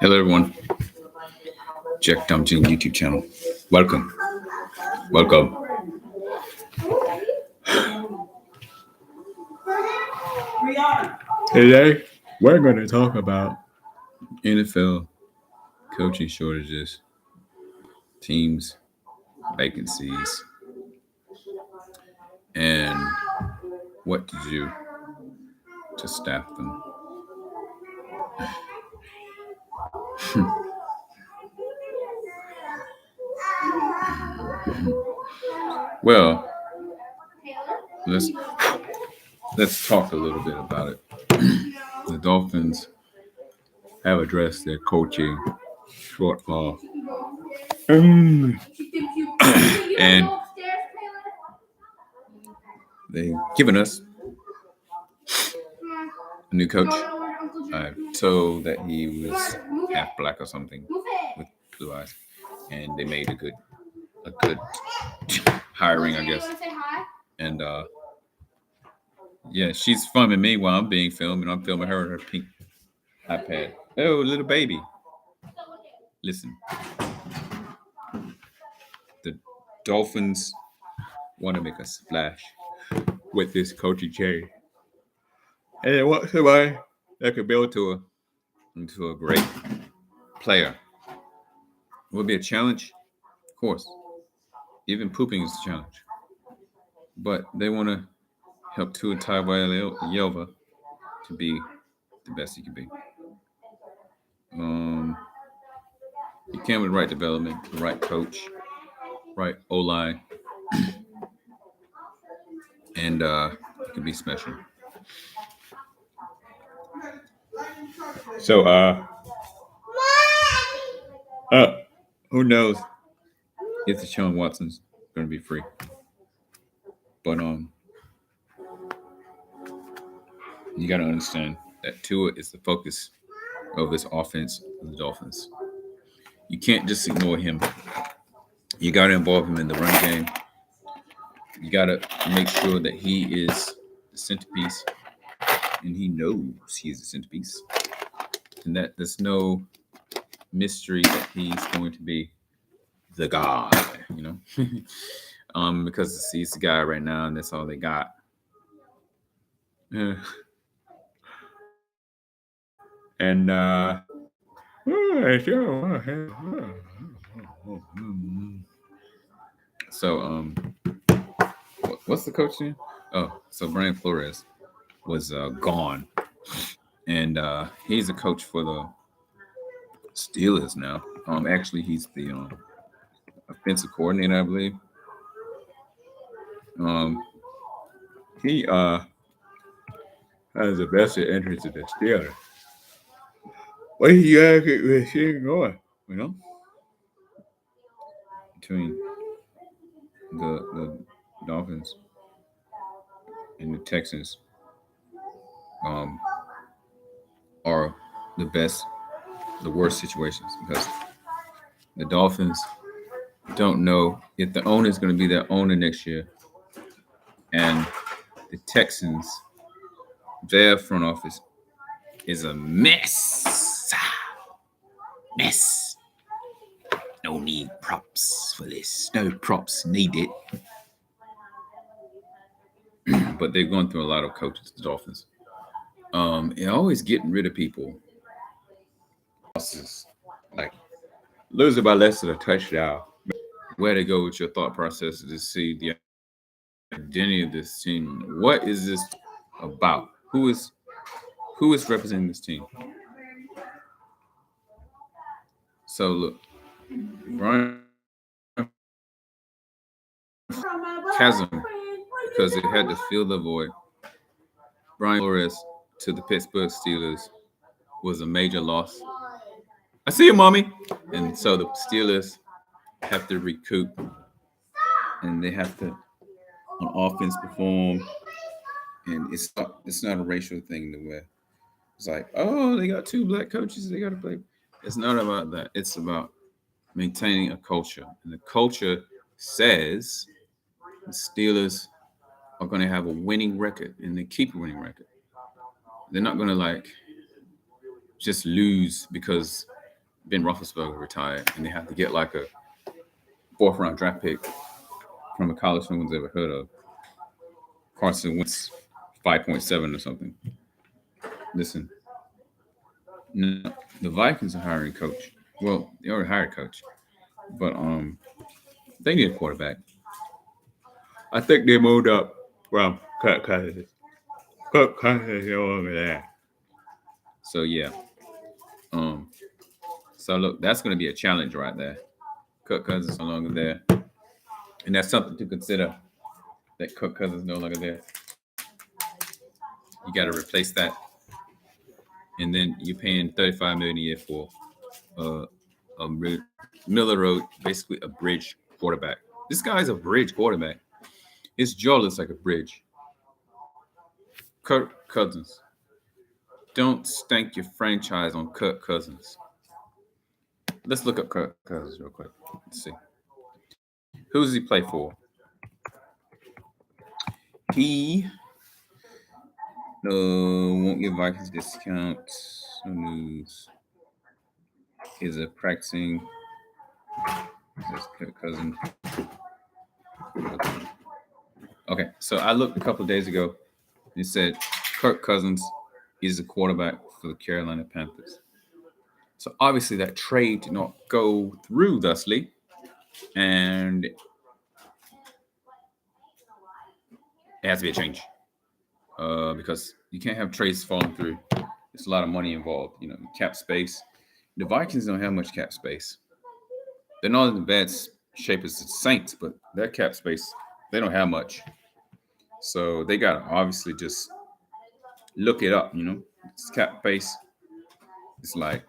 Hello, everyone. JACKDAMJIEN YouTube channel. Welcome. Welcome. Today, we're going to talk about NFL coaching shortages, teams, vacancies, and what to do to staff them. Well, let's talk a little bit about it. The Dolphins have addressed their coaching shortfall, and they've given us a new coach. I told that he was half black or something with blue eyes, and they made a good hiring, I guess. And yeah, she's filming me while I'm being filmed, and I'm filming her on her pink iPad. Oh, little baby. Listen, the Dolphins want to make a splash with this coaching change, and they want somebody that could build into a great player. It would be a challenge, of course. Even pooping is a challenge, but they want to help Tua Tagovailoa to be the best he can be. He came with the right development, the right coach, right O-line, and it can be special. So, who knows if Deshaun Watson's going to be free? But you got to understand that Tua is the focus of this offense of the Dolphins. You can't just ignore him. You got to involve him in the run game. You got to make sure that he is the centerpiece, and he knows he's the centerpiece, and that there's no mystery that he's going to be the guy, because he's the guy right now, and that's all they got. And so what's the coach name? Oh, so Brian Flores was gone, and he's a coach for the Steelers now. Actually, he's the offensive coordinator, I believe. He has the best entrance to the Steelers. What do you guys get this thing going? Between the Dolphins and the Texans are the worst situations, because the Dolphins don't know if the owner is going to be their owner next year, and the Texans, their front office is a mess. No need props for this. No props needed. But they're going through a lot of coaches, the Dolphins. And always getting rid of people. Losses, like losing by less than a touchdown. Where to go with your thought process to see the identity of this team? What is this about? Who is representing this team? So look, Brian chasm, because it had to fill the void. Brian Flores to the Pittsburgh Steelers was a major loss. I see you, mommy. And so the Steelers have to recoup, and they have to on offense perform. And it's not a racial thing to where it's like, oh, they got two black coaches, they got to play. It's not about that. It's about maintaining a culture, and the culture says the Steelers are going to have a winning record, and they keep a winning record. They're not gonna like just lose because Ben Roethlisberger retired and they have to get like a fourth round draft pick from a college no one's ever heard of. Carson Wentz 5.7 or something. Listen, no, the Vikings are hiring coach. Well, they already hired coach, but they need a quarterback. I think they moved up. Well, Kirk Cousins over there. So yeah, um, so look, that's going to be a challenge right there. Kirk Cousins no longer there, and that's something to consider. That Kirk Cousins no longer there. You got to replace that, and then you're paying $35 million a year for uh, Miller Road, basically a bridge quarterback. This guy's a bridge quarterback. His jaw looks like a bridge. Kirk Cousins. Don't stank your franchise on Kirk Cousins. Let's look up Kirk Cousins real quick. Let's see. Who does he play for? He won't give Vikings discount. No news. Is a practicing. This Kirk Cousins. Okay, so I looked a couple of days ago. It said Kirk Cousins is a quarterback for the Carolina Panthers. So obviously that trade did not go through thusly, and it has to be a change because you can't have trades falling through. There's a lot of money involved, cap space. The Vikings don't have much cap space. They're not in the bad shape as the Saints, but their cap space, they don't have much. So they got to obviously just look it up, It's cap space. It's like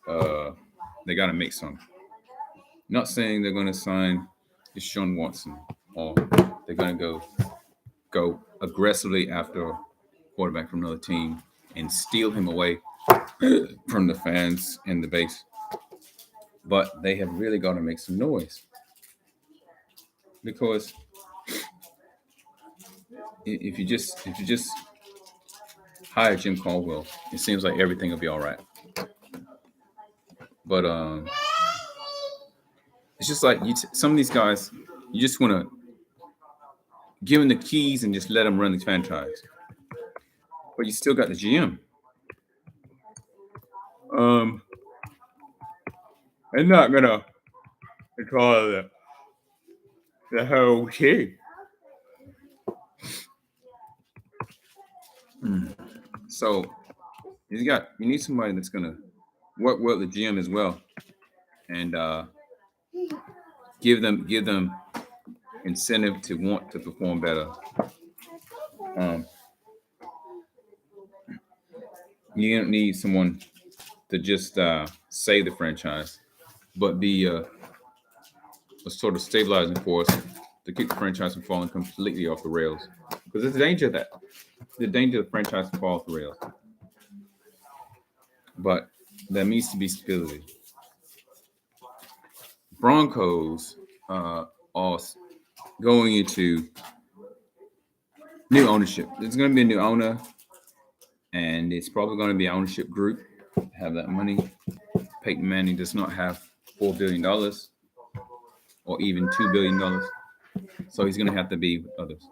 they got to make some. Not saying they're going to sign Deshaun Watson or they're going to go aggressively after a quarterback from another team and steal him away from the fans and the base. But they have really got to make some noise because if you just hire Jim Caldwell, it seems like everything will be all right. But it's just like some of these guys, you just want to give them the keys and just let them run the franchise. But you still got the GM. They're not gonna control the whole team. So you need somebody that's gonna work well with the GM as well, and give them incentive to want to perform better. You don't need someone to just save the franchise, but be a sort of stabilizing force to keep the franchise from falling completely off the rails. Because there's a danger of that. The danger of the franchise to fall off the rails. But there needs to be stability. Broncos are going into new ownership. There's going to be a new owner, and it's probably going to be an ownership group. Have that money. Peyton Manning does not have $4 billion or even $2 billion. So he's going to have to be with others.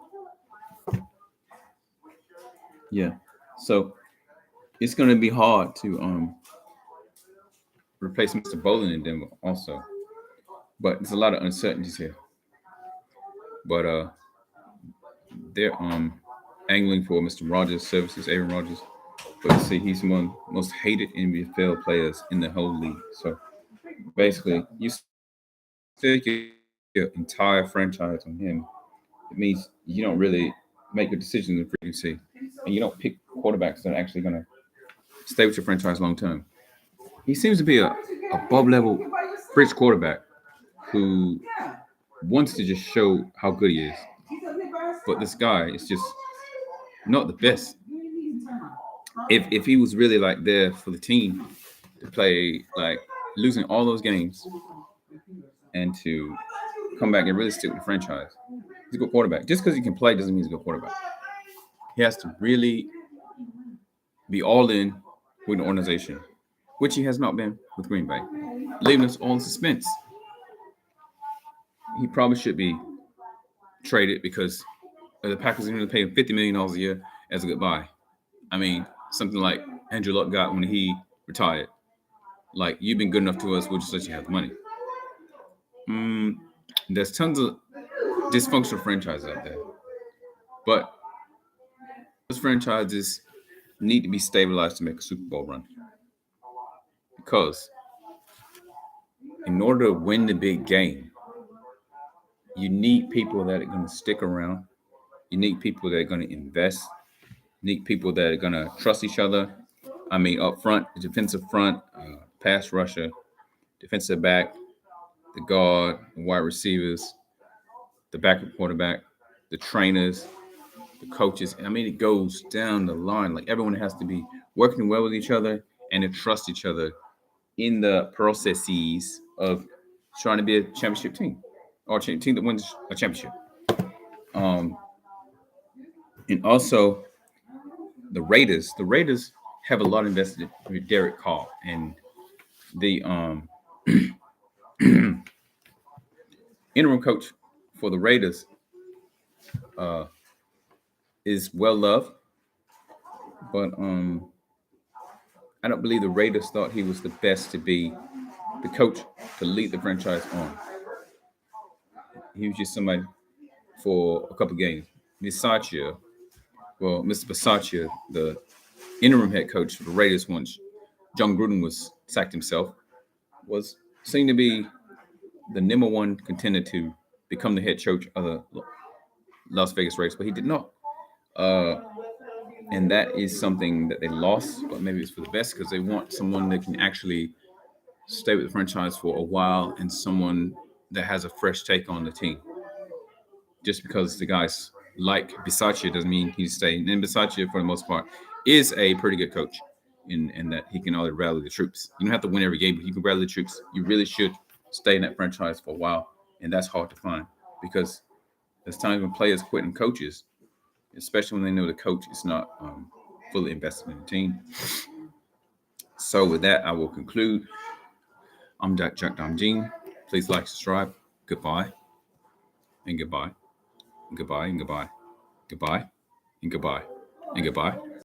Yeah. So it's going to be hard to replace Mr. Bolin in Denver also. But there's a lot of uncertainties here. But they're angling for Mr. Rodgers' services, Aaron Rodgers. But you see, he's one of the most hated NFL players in the whole league. So basically, you stake your entire franchise on him. It means you don't really make good decisions in free agency, and you don't pick quarterbacks that are actually going to stay with your franchise long term. He seems to be a above-level bridge quarterback who wants to just show how good he is. But this guy is just not the best. If he was really like there for the team to play, like losing all those games and to come back and really stick with the franchise, he's a good quarterback. Just because he can play doesn't mean he's a good quarterback. He has to really be all in with an organization, which he has not been with Green Bay, leaving us all in suspense. He probably should be traded because the Packers are going to pay him $50 million a year as a goodbye. I mean, something like Andrew Luck got when he retired. Like, you've been good enough to us, we'll just let you have the money. There's tons of dysfunctional franchises out there. But those franchises need to be stabilized to make a Super Bowl run. Because in order to win the big game, you need people that are going to stick around. You need people that are going to invest. You need people that are going to trust each other. I mean, up front, the defensive front, pass rusher, defensive back, the guard, the wide receivers, the backup quarterback, the trainers, the coaches. I mean, it goes down the line. Like, everyone has to be working well with each other and to trust each other in the processes of trying to be a championship team or a team that wins a championship. And also the Raiders have a lot invested with Derek Carr, and the interim coach for the Raiders is well loved, but I don't believe the Raiders thought he was the best to be the coach to lead the franchise on. He was just somebody for a couple games. Mr. Bisaccia, the interim head coach for the Raiders once John Gruden was sacked himself, was seen to be the number one contender to become the head coach of the Las Vegas Raiders, but he did not. And that is something that they lost, but maybe it's for the best because they want someone that can actually stay with the franchise for a while and someone that has a fresh take on the team. Just because the guys like Bisaccia doesn't mean he's staying. And Bisaccia, for the most part, is a pretty good coach in that he can only rally the troops. You don't have to win every game, but you can rally the troops. You really should stay in that franchise for a while, and that's hard to find because there's times when players quit and coaches, especially when they know the coach is not fully invested in the team. So with that, I will conclude. I'm JACKDAMJIEN. Please like, subscribe. Goodbye. And goodbye. Goodbye and goodbye. Goodbye and goodbye and goodbye.